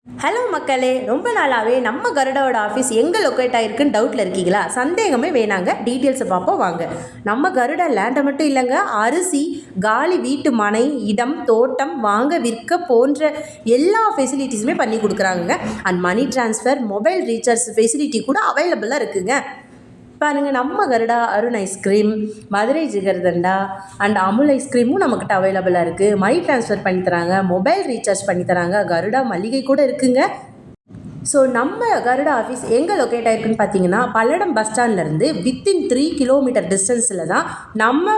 Hello மக்களே, ரொம்ப நாளாகவே நம்ம கருடாவோட ஆஃபீஸ் எங்கே லொக்கேட் ஆகிருக்குன்னு டவுட்டில் இருக்கீங்களா? சந்தேகமே வேணாங்க, டீட்டெயில்ஸை பார்ப்போம் வாங்க. நம்ம கருடா லேண்டை மட்டும் இல்லைங்க, அரிசி, காலி வீட்டு மனை, இடம், தோட்டம் வாங்க விற்க போன்ற எல்லா ஃபெசிலிட்டிஸுமே பண்ணி கொடுக்குறாங்க. And money transfer, mobile recharge facility கூட அவைலபிளாக இருக்குங்க. பாருங்கள், நம்ம கருடா அருண் ஐஸ்கிரீம், மதுரை ஜிகர்தண்டா அண்ட் அமுல் ஐஸ்கிரீமும் நம்மக்கிட்ட அவைலபிளாக இருக்குது. மணி ட்ரான்ஸ்ஃபர் பண்ணித்தராங்க, மொபைல் ரீசார்ஜ் பண்ணித்தராங்க, கருடா மளிகை கூட இருக்குங்க. ஸோ நம்ம கருடா ஆஃபீஸ் எங்கே லொக்கேட் ஆகிருக்குன்னு பார்த்தீங்கன்னா, பல்லடம் பஸ் ஸ்டாண்ட்லேருந்து வித்தின் 3 கிலோமீட்டர் டிஸ்டன்ஸில் தான் நம்ம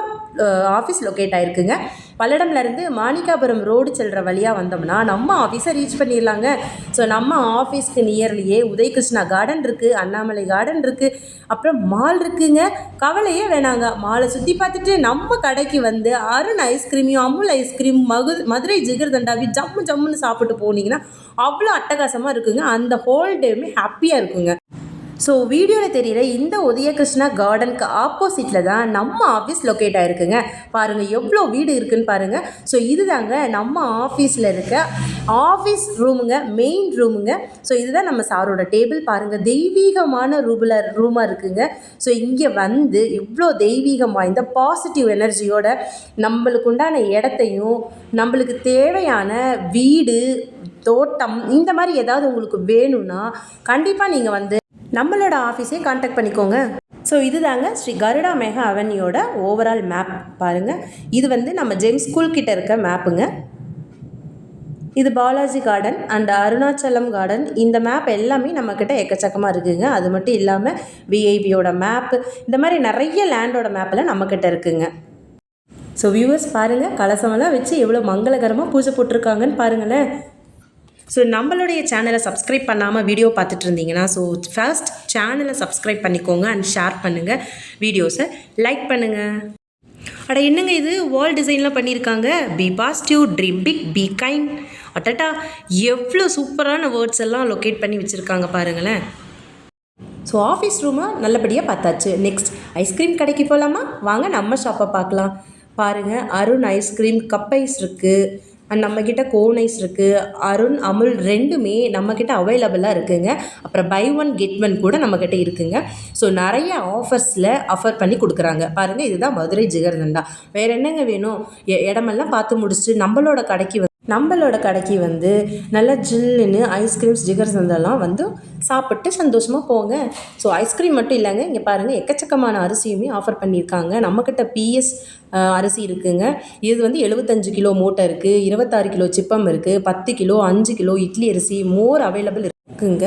ஆஃபீஸ் லொக்கேட் ஆகிருக்குங்க. பல்லடம்லேருந்து மாணிக்காபுரம் ரோடு செல்கிற வழியாக வந்தோம்னா நம்ம ஆஃபீஸை ரீச் பண்ணிடலாங்க. ஸோ நம்ம ஆஃபீஸ்க்கு நியர்லியே உதயகிருஷ்ணா கார்டன் இருக்குது, அண்ணாமலை கார்டன் இருக்குது, அப்புறம் மால் இருக்குங்க. கவலையே வேணாங்க, மாலை சுற்றி பார்த்துட்டு நம்ம கடைக்கு வந்து அருண் ஐஸ்கிரீமையும் அமுல் ஐஸ்கிரீம் மதுரை ஜிகர்தண்டாவையும் ஜம்முன்னு சாப்பிட்டு போனீங்கன்னா அவ்வளோ அட்டகாசமாக இருக்குங்க. அந்த ஹோல் டேமே ஹாப்பியாக இருக்குங்க. ஸோ வீடியோவில் தெரிகிற இந்த உதயகிருஷ்ணா கார்டனுக்கு ஆப்போசிட்டில் தான் நம்ம ஆஃபீஸ் லொக்கேட் ஆகிருக்குங்க. பாருங்கள் எவ்வளோ வீடு இருக்குதுன்னு பாருங்கள். ஸோ இதுதாங்க நம்ம ஆஃபீஸில் இருக்க ஆஃபீஸ் ரூமுங்க, மெயின் ரூமுங்க. ஸோ இதுதான் நம்ம சாரோட டேபிள். பாருங்கள், தெய்வீகமான ரூமாக இருக்குங்க. ஸோ இங்கே வந்து இவ்வளோ தெய்வீகம் வாய்ந்த பாசிட்டிவ் எனர்ஜியோட நம்மளுக்கு உண்டான இடத்தையும் நம்மளுக்கு தேவையான வீடு, தோட்டம் இந்த மாதிரி ஏதாவது உங்களுக்கு வேணும்னா கண்டிப்பாக நீங்கள் வந்து நம்மளோட ஆஃபீஸே கான்டாக்ட் பண்ணிக்கோங்க. ஸோ இதுதாங்க ஸ்ரீ கருடா மெகா அவென்யூட ஓவரால் மேப். பாருங்கள், இது வந்து நம்ம ஜெம் ஸ்கூல் கிட்ட இருக்க மேப்புங்க. இது Balaji garden and Arunachalam garden. இந்த மேப் எல்லாமே நம்மக்கிட்ட எக்கச்சக்கமாக இருக்குதுங்க. அது மட்டும் இல்லாமல் விஐபியோட மேப்பு, இந்த மாதிரி நிறைய லேண்டோட மேப்பெல்லாம் நம்மக்கிட்ட இருக்குதுங்க. ஸோ வியூவர்ஸ் பாருங்கள், கலசமெல்லாம் வச்சு எவ்வளோ மங்களகரமாக பூஜை போட்டிருக்காங்கன்னு பாருங்களேன். ஸோ நம்மளுடைய சேனலை சப்ஸ்கிரைப் பண்ணாமல் வீடியோ பார்த்துட்டு இருந்தீங்கன்னா ஸோ ஃபர்ஸ்ட் சேனலை சப்ஸ்கிரைப் பண்ணிக்கோங்க அண்ட் ஷேர் பண்ணுங்கள், வீடியோஸை லைக் பண்ணுங்கள். அட என்னங்க இது வால் டிசைன்லாம் பண்ணியிருக்காங்க. Be positive, dream big, be kind. அட்டட்டா எவ்வளோ சூப்பரான வேர்ட்ஸ் எல்லாம் லொக்கேட் பண்ணி வச்சுருக்காங்க பாருங்களேன். ஸோ ஆஃபீஸ் ரூமாக நல்லபடியாக பார்த்தாச்சு. நெக்ஸ்ட் ஐஸ்கிரீம் கடைக்கு போகலாமா? வாங்க நம்ம ஷாப்பை பார்க்கலாம். பாருங்கள், அருண் ஐஸ்கிரீம் கப் ஐஸ் இருக்குது அண்ட் நம்மக்கிட்ட கோன் ஐஸ் இருக்குது. அருண் அமுல் ரெண்டுமே நம்மக்கிட்ட அவைலபிளாக இருக்குதுங்க. அப்புறம் பை ஒன் கெட் ஒன் கூட நம்மக்கிட்ட இருக்குதுங்க. ஸோ நிறைய ஆஃபர்ஸில் ஆஃபர் பண்ணி கொடுக்குறாங்க. பாருங்கள், இதுதான் மதுரை ஜிகர்தண்டா. வேறு என்னங்க வேணும்? இடமெல்லாம் பார்த்து முடிச்சுட்டு நம்மளோட கடைக்கு வந்து நல்லா ஜில்லுன்னு ஐஸ்கிரீம்ஸ், ஜிகர்தண்டெல்லாம் வந்து சாப்பிட்டு சந்தோஷமாக போங்க. ஸோ ஐஸ்கிரீம் மட்டும் இல்லைங்க, இங்கே பாருங்கள் எக்கச்சக்கமான அரிசியுமே ஆஃபர் பண்ணியிருக்காங்க. நம்மக்கிட்ட பிஎஸ் அரிசி இருக்குதுங்க. இது வந்து 75 கிலோ மூட்டை இருக்குது, 26 கிலோ சிப்பம் இருக்குது, 10 கிலோ, 5 கிலோ இட்லி அரிசி மோர் அவைலபிள் இருக்குங்க.